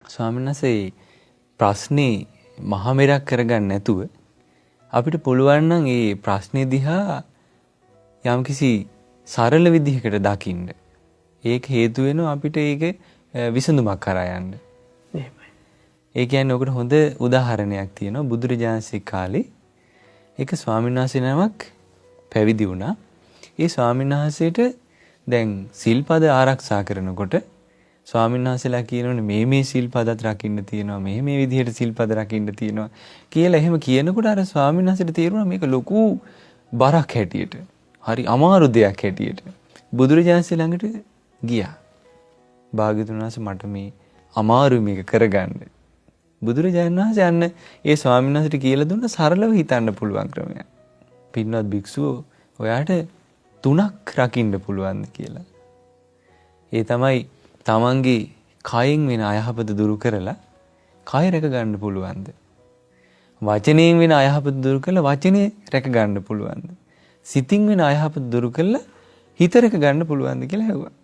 ස්වාමීන් වහන්සේ ප්‍රශ්නේ මහා මෙරක් කරගන්න නැතුව අපිට පුළුවන් නම් මේ ප්‍රශ්නේ දිහා යම්කිසි සරල විදිහකට දකින්න. ඒක හේතු වෙනවා අපිට ඒක විසඳුමක් කරා යන්න. ඒ කියන්නේ ඔකට හොඳ උදාහරණයක් තියෙනවා. බුදුරජාණන් ශ්‍රී කාලේ එක ස්වාමීන් වහන්සේ නමක් පැවිදි වුණා. ඒ ස්වාමීන් වහන්සේට දැන් සිල්පද ආරක්ෂා කරනකොට ස්වාමීන් වහන්සේලා කියනෝනේ මේ සිල්පදත් රකින්න තියෙනවා, මේ විදිහට සිල්පද රකින්න තියෙනවා කියලා එහෙම කියනකොට අර ස්වාමීන් වහන්සේට තේරුණා මේක ලොකු බරක් හැටියට, හරි අමාරු දෙයක් හැටියට. බුදුරජාණන් ළඟට ගියා. භාග්‍යවතුන් වහන්සේ මට මේ අමාරු මේක කරගන්න. බුදුරජාණන් වහන්සේ යන්න ඒ ස්වාමීන් වහන්සේට කියලා දුන්න සරලව හිතන්න පුළුවන් ක්‍රමයක්. පින්වත් භික්ෂුව ඔයාට 3ක් රකින්න පුළුවන් කියලා. ඒ තමයි තමන්ගේ කයෙන් වෙන අයහපත දුරු කරලා කය රැක ගන්න පුළුවන්ද? වචනයෙන් වෙන අයහපත දුරු කරලා වචනේ රැක ගන්න පුළුවන්ද? සිතින් වෙන අයහපත දුරු කරලා හිත රැක ගන්න පුළුවන්ද කියලා ඇහුවා.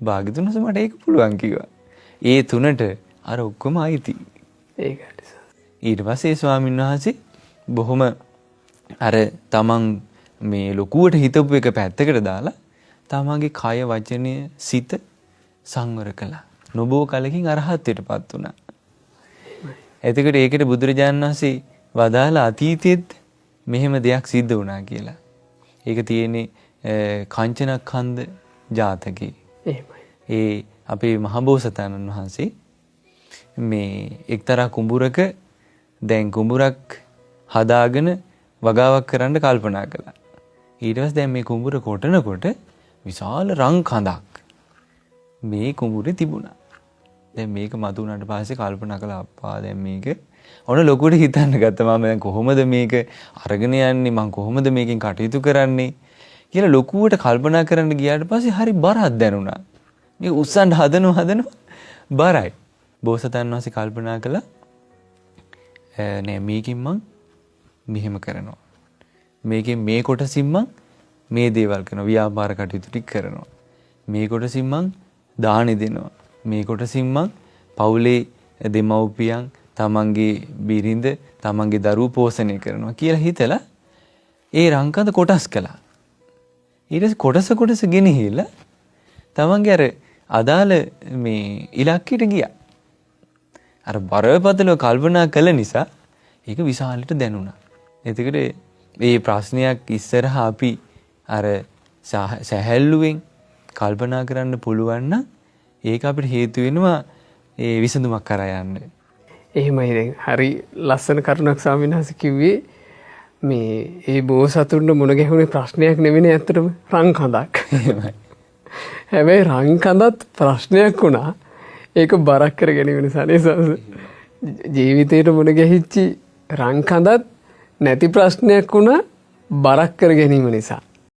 භාග්‍යවතුන් වහන්සේ මට ඒක පුළුවන් කිව්වා. ඒ 3ට අර ඔක්කොම අයිති. ඒකට. ඊට පස්සේ ස්වාමීන් වහන්සේ බොහොම අර තමන් මේ ලොකුවට හිතපු එක පැත්තකට දාලා තමන්ගේ කය වචනය සිත සංවර කළා. නොබෝ කලකින් අරහත්ත්වයටපත් වුණා. එතකොට ඒකට බුදුරජාණන් වහන්සේ වදාලා අතීතයේත් මෙහෙම දෙයක් සිද්ධ වුණා කියලා. ඒක තියෙන්නේ කංචනක්ඛන්ධ ජාතකේ. ඒ අපේ මහබෝසතාණන් වහන්සේ මේ එක්තරා කුඹුරක දැන් කුඹුරක් හදාගෙන වගාවක් කරන්න කල්පනා කළා. ඊට පස්සේ දැන් මේ කුඹුර කොටනකොට විශාල රන් කඳක් මේ කුඹුරේ තිබුණා. දැන් මේක මතුවුණාට පස්සේ කල්පනා කළා අප්පා දැන් මේක ඔන්න ලොකුට හිතන්න ගත්තා. මම දැන් කොහොමද මේක අරගෙන යන්නේ, මම කොහොමද මේකෙන් කටයුතු කරන්නේ කියලා ලොකුවට කල්පනා කරන්න ගියාට පස්සේ හරි බරක් දැනුණා. මේක උස්සන්න හදනවා බරයි. බෝසතාණන් වහන්සේ කල්පනා කළා නෑ මේකෙන් මං මෙහෙම කරනවා. මේකෙන් මේ කොටසින් මං මේ දේවල් කරනවා, ව්‍යාපාර කටයුතු ටික කරනවා. මේ කොටසින් මං දානි දෙනවා. මේ කොටසින් මං පවුලේ දෙමව්පියන්, තමන්ගේ බිරිඳ, තමන්ගේ දරුවෝ පෝෂණය කරනවා කියලා හිතලා ඒ රංකඳ කොටස් කළා. ඊට පස්සේ කොටස ගෙනහිලා තමන්ගේ අර අදාළ මේ ඉලක්කයට ගියා. අර බරපතලව කල්පනා කළ නිසා ඒක විශාලට දැනුණා. එතකොට මේ ප්‍රශ්නයක් ඉස්සරහා අපි අර සැහැල්ලුවෙන් කල්පනා කරන්න පුළුවන් නම් ඒක අපිට හේතු වෙනවා ඒ විසඳුමක් කරා යන්න. එහෙමයි. දැන් හරි ලස්සන කරුණක් ස්වාමීන් වහන්සේ කිව්වේ මේ ඒ බෝසතුන්ට මුණ ගැහුනේ ප්‍රශ්නයක් නෙවෙයි ඇත්තටම රන් කඳක්. එහෙමයි. හැබැයි රන් කඳත් ප්‍රශ්නයක් වුණා. ඒක බරක් කර ගැනීම නිසා නේ ජීවිතේට මුණ ගැහිච්චි රන් කඳත් නැති ප්‍රශ්නයක් වුණා බරක් කර ගැනීම නිසා.